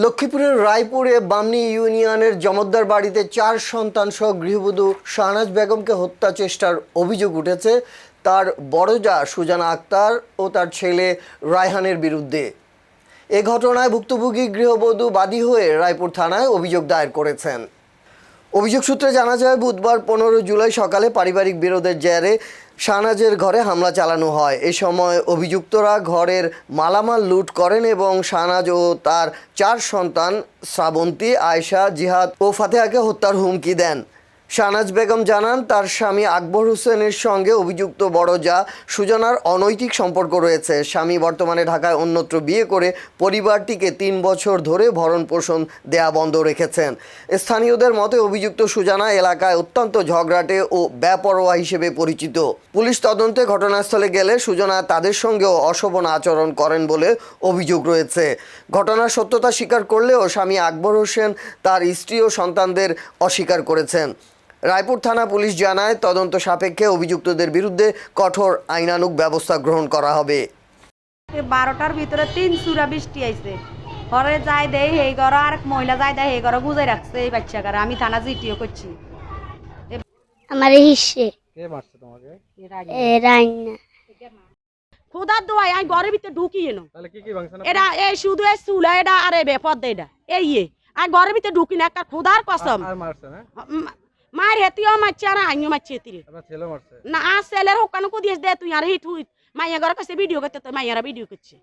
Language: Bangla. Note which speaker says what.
Speaker 1: লক্ষ্মীপুরের রায়পুরে বামনী ইউনিয়নের জমদ্দার বাড়িতে 4 সন্তান সহ গৃহবধূ শাহনাজ বেগমকে হত্যা চেষ্টার অভিযোগ উঠেছে তার বড় জা সুজানা আক্তার ও তার ছেলে রায়হানের বিরুদ্ধে। এ ঘটনায় ভুক্তভোগী গৃহবধূ বাদী হয়ে রায়পুর থানায় অভিযোগ দায়ের করেছেন। অভিযোগ সূত্রে জানা যায়, বুধবার 15 জুলাই সকালে পারিবারিক বিরোধের জেরে শাহনাজের ঘরে হামলা চালানো হয়। এ সময় অভিযুক্তরা ঘরের মালামাল লুট করেন এবং শাহনাজ ও তার 4 সন্তান শ্রাবন্তী, আয়েশা, জিহাদ ও ফাতেহাকে হত্যার হুমকি দেন। শাহনাজ বেগম জানান, তার স্বামী আকবর হোসেনের সঙ্গে অভিযুক্ত বড় জা সুজনার অনৈতিক সম্পর্ক রয়েছে। স্বামী বর্তমানে ঢাকায় অন্যত্র বিয়ে করে পরিবারটিকে 3 বছর ধরে ভরণ পোষণ দেয়া বন্ধ রেখেছেন। স্থানীয়দের মতে অভিযুক্ত সুজানা এলাকায় অত্যন্ত ঝগড়াটে ও বেপরোয়া হিসেবে পরিচিত। পুলিশ তদন্তে ঘটনাস্থলে গেলে সুজনা তাদের সঙ্গেও অশোভন আচরণ করেন বলে অভিযোগ রয়েছে। ঘটনার সত্যতা স্বীকার করলেও স্বামী আকবর হোসেন তার স্ত্রী ও সন্তানদের অস্বীকার করেছেন। রায়পুর থানা পুলিশ জানায়, তদন্ত সাপেক্ষে অভিযুক্তদের বিরুদ্ধে কঠোর আইনানুগ ব্যবস্থা গ্রহণ করা হবে।
Speaker 2: 12টার ভিতরে 3 চূড়া বৃষ্টি আইছে, ঘরে যাই দেয় এই ঘর আর এক মহিলা যাই দেয় এই ঘরে বুঝাই রাখছে এই বাচ্চাকার। আমি থানা জিটিও করছি।
Speaker 3: আমার হিসে
Speaker 4: কে মারছে তোমাকে?
Speaker 3: রান্না
Speaker 2: খুদার দোয়াই আমি ঘরের ভিতরে ঢুকি এনো।
Speaker 4: তাহলে কি কি ভাঙছে না?
Speaker 2: এটা এই শুধু এই চুলা এটা আর এই বেপদ এটা এই আর ঘরের ভিতরে ঢুকি না, একটা খুদার কসম।
Speaker 4: আর মারছে না?
Speaker 2: মার হেতিও মারছে আর আইও মারছে হেতিরে।
Speaker 4: আপনার ছেলে মারছে?
Speaker 2: না ছেলের হোকানো কো দিয়েছ দে তুই আর হিট হুইট মাইয়া ঘরে কাছে ভিডিও করতে তো মাইয়ারা ভিডিও করছে।